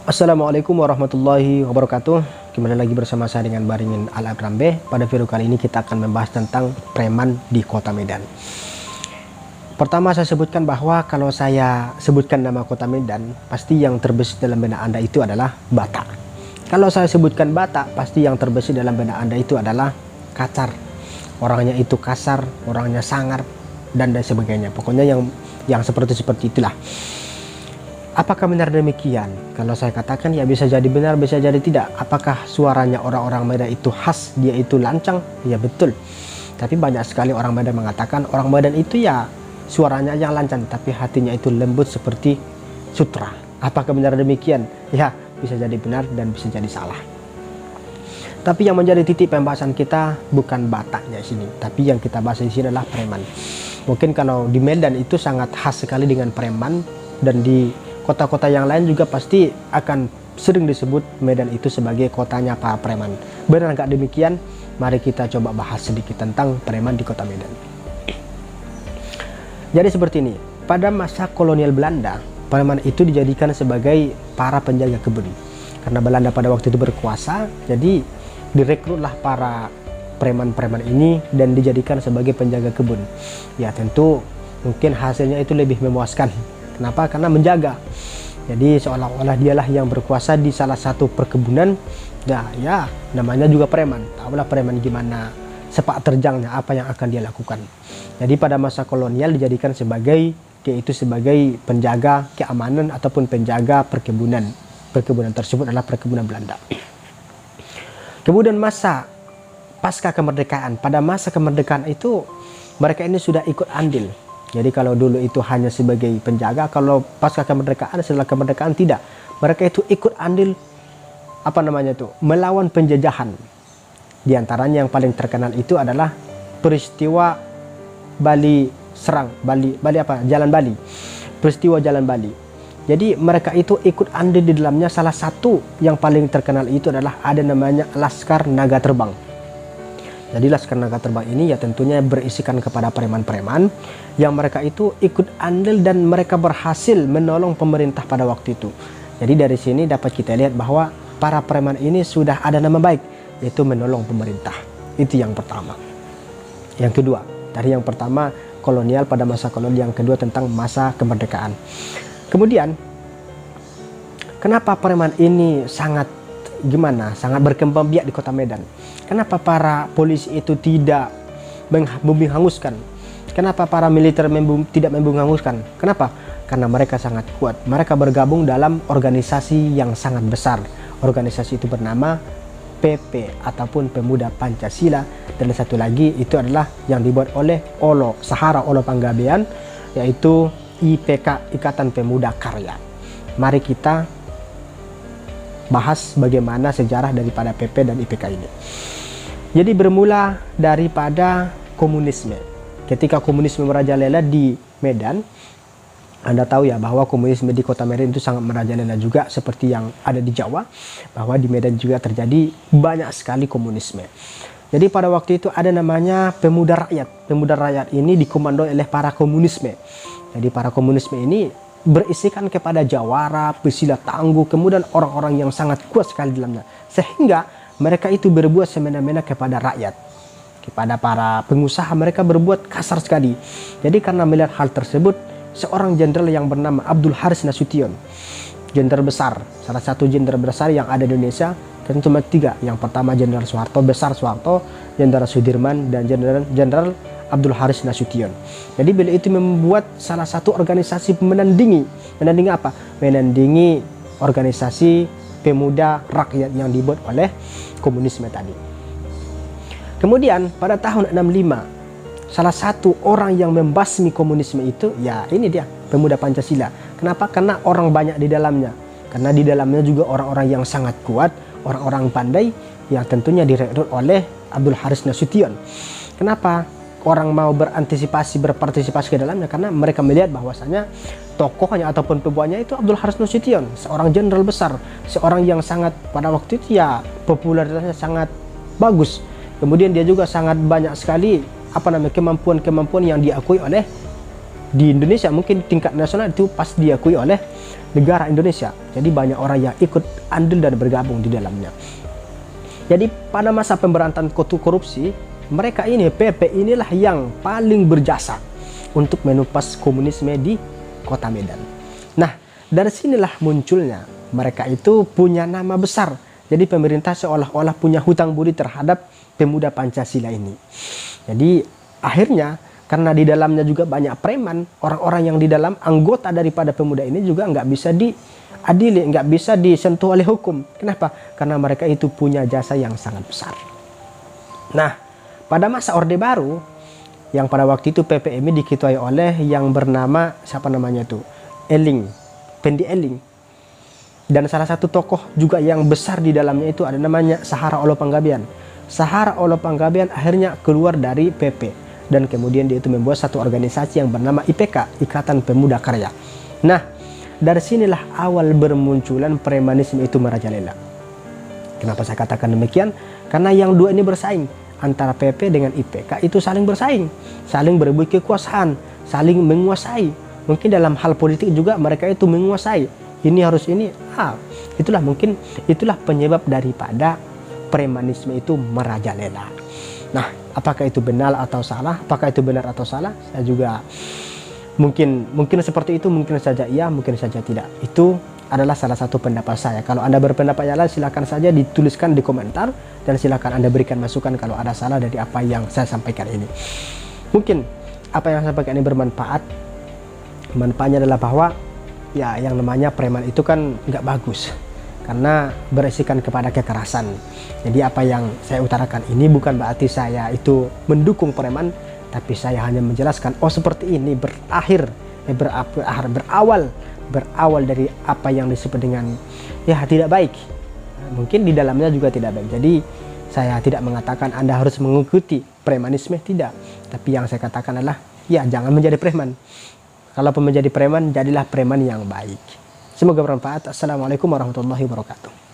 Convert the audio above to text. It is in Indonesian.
Assalamualaikum warahmatullahi wabarakatuh. Kembali lagi bersama saya dengan Baringin Al-Abrambe. Pada video kali ini kita akan membahas tentang preman di kota Medan. Pertama saya sebutkan bahwa kalau saya sebutkan nama kota Medan, pasti yang terbesit dalam benak Anda itu adalah Batak. Kalau saya sebutkan Batak, pasti yang terbesit dalam benak Anda itu adalah Kacar. Orangnya itu kasar, orangnya sangar, dan sebagainya. Pokoknya yang seperti itulah. Apakah benar demikian? Kalau saya katakan ya bisa jadi benar, bisa jadi tidak. Apakah suaranya orang-orang Medan itu khas, dia itu lancang? Ya betul. Tapi banyak sekali orang Medan mengatakan orang Medan itu ya suaranya yang lancang, tapi hatinya itu lembut seperti sutra. Apakah benar demikian? Ya bisa jadi benar dan bisa jadi salah. Tapi yang menjadi titik pembahasan kita bukan Bataknya sini, tapi yang kita bahas di sini adalah preman. Mungkin kalau di Medan itu sangat khas sekali dengan preman, dan di kota-kota yang lain juga pasti akan sering disebut Medan itu sebagai kotanya para preman. Benar nggak demikian? Mari kita coba bahas sedikit tentang preman di kota Medan. Jadi seperti ini, pada masa kolonial Belanda, preman itu dijadikan sebagai para penjaga kebun. Karena Belanda pada waktu itu berkuasa, jadi direkrutlah para preman-preman ini dan dijadikan sebagai penjaga kebun. Ya tentu mungkin hasilnya itu lebih memuaskan. Kenapa? Karena menjaga. Jadi seolah-olah dialah yang berkuasa di salah satu perkebunan. Nah, ya namanya juga preman. Tahulah preman gimana sepak terjangnya, apa yang akan dia lakukan. Jadi pada masa kolonial dijadikan sebagai, dia itu sebagai penjaga keamanan ataupun penjaga perkebunan. Perkebunan tersebut adalah perkebunan Belanda. Kemudian masa pasca kemerdekaan. Pada masa kemerdekaan itu mereka ini sudah ikut andil. Jadi kalau dulu itu hanya sebagai penjaga, kalau pasca kemerdekaan, setelah kemerdekaan tidak. Mereka itu ikut andil melawan penjajahan. Di antaranya yang paling terkenal itu adalah peristiwa Jalan Bali. Peristiwa Jalan Bali. Jadi mereka itu ikut andil di dalamnya. Salah satu yang paling terkenal itu adalah ada namanya Laskar Naga Terbang. Jadi Laskar Naga Terbang ini ya tentunya berisikan kepada preman-preman yang mereka itu ikut andil dan mereka berhasil menolong pemerintah pada waktu itu. Jadi dari sini dapat kita lihat bahwa para preman ini sudah ada nama baik, yaitu menolong pemerintah. Itu yang pertama. Yang kedua, dari yang pertama kolonial pada masa kolonial, yang kedua tentang masa kemerdekaan. Kemudian kenapa preman ini sangat berkembang biak di kota Medan? Kenapa para polisi itu tidak membumi-hanguskan? Kenapa para militer tidak membumi-hanguskan? Kenapa? Karena mereka sangat kuat. Mereka bergabung dalam organisasi yang sangat besar. Organisasi itu bernama PP ataupun Pemuda Pancasila. Dan satu lagi itu adalah yang dibuat oleh Sahara Olo Panggabean, yaitu IPK, Ikatan Pemuda Karya. Mari kita bahas bagaimana sejarah daripada PP dan IPK ini. Jadi bermula daripada komunisme. Ketika komunisme merajalela di Medan, Anda tahu ya bahwa komunisme di kota Medan itu sangat merajalela juga seperti yang ada di Jawa, bahwa di Medan juga terjadi banyak sekali komunisme. Jadi pada waktu itu ada namanya Pemuda Rakyat. Pemuda Rakyat ini dikomando oleh para komunisme. Jadi para komunisme ini berisikan kepada jawara, pesilat tangguh, kemudian orang-orang yang sangat kuat sekali dalamnya. Sehingga mereka itu berbuat semena-mena kepada rakyat. Kepada para pengusaha mereka berbuat kasar sekali. Jadi karena melihat hal tersebut, seorang jenderal yang bernama Abdul Haris Nasution, jenderal besar, salah satu jenderal besar yang ada di Indonesia, kan cuma tiga. Yang pertama Jenderal Soeharto, Besar Soeharto, Jenderal Sudirman, dan Jenderal Abdul Haris Nasution. Jadi beliau itu membuat salah satu organisasi menandingi apa? Menandingi organisasi pemuda rakyat yang dibuat oleh komunisme tadi. Kemudian pada tahun 65, salah satu orang yang membasmi komunisme itu, ya ini dia, Pemuda Pancasila. Kenapa? Karena orang banyak di dalamnya. Karena di dalamnya juga orang-orang yang sangat kuat, orang-orang pandai yang tentunya direkrut oleh Abdul Haris Nasution. Kenapa orang mau berpartisipasi ke dalamnya? Karena mereka melihat bahwasanya tokohnya ataupun pembuatnya itu Abdul Haris Nasution, seorang jenderal besar, seorang yang sangat pada waktu itu ya popularitasnya sangat bagus. Kemudian dia juga sangat banyak sekali kemampuan-kemampuan yang diakui oleh di Indonesia, mungkin tingkat nasional itu pasti diakui oleh negara Indonesia. Jadi banyak orang yang ikut andil dan bergabung di dalamnya. Jadi pada masa pemberantasan korupsi, mereka ini, PP inilah yang paling berjasa untuk menumpas komunisme di kota Medan. Nah, dari sinilah munculnya mereka itu punya nama besar. Jadi pemerintah seolah-olah punya hutang budi terhadap pemuda Pancasila ini. Jadi akhirnya karena di dalamnya juga banyak preman, orang-orang yang di dalam anggota daripada pemuda ini juga nggak bisa diadili, nggak bisa disentuh oleh hukum. Kenapa? Karena mereka itu punya jasa yang sangat besar. Nah, pada masa Orde Baru, yang pada waktu itu PPMI diketuai oleh yang bernama, siapa namanya itu? Eling, Pendi Eling. Dan salah satu tokoh juga yang besar di dalamnya itu ada namanya Sahara Olo Panggabean. Sahara Olo Panggabean akhirnya keluar dari PP. Dan kemudian dia itu membuat satu organisasi yang bernama IPK, Ikatan Pemuda Karya. Nah, dari sinilah awal bermunculan premanisme itu merajalela. Kenapa saya katakan demikian? Karena yang dua ini bersaing. Antara PP dengan IPK itu saling bersaing, saling berebut kekuasaan, saling menguasai. Mungkin dalam hal politik juga mereka itu menguasai. Ini harus ini. Itulah mungkin itulah penyebab daripada premanisme itu merajalela. Nah, apakah itu benar atau salah? Apakah itu benar atau salah? Saya juga mungkin seperti itu, mungkin saja iya, mungkin saja tidak. Itu adalah salah satu pendapat saya. Kalau Anda berpendapat yang lain, silakan saja dituliskan di komentar dan silakan Anda berikan masukan kalau ada salah dari apa yang saya sampaikan ini. Mungkin apa yang saya sampaikan ini bermanfaat. Manfaatnya adalah bahwa ya yang namanya preman itu kan nggak bagus karena berisikan kepada kekerasan. Jadi apa yang saya utarakan ini bukan berarti saya itu mendukung preman, tapi saya hanya menjelaskan seperti ini berawal dari apa yang disebut dengan ya tidak baik. Mungkin di dalamnya juga tidak baik. Jadi saya tidak mengatakan Anda harus mengikuti premanisme, tidak. Tapi yang saya katakan adalah ya jangan menjadi preman. Kalaupun menjadi preman, jadilah preman yang baik. Semoga bermanfaat. Assalamualaikum warahmatullahi wabarakatuh.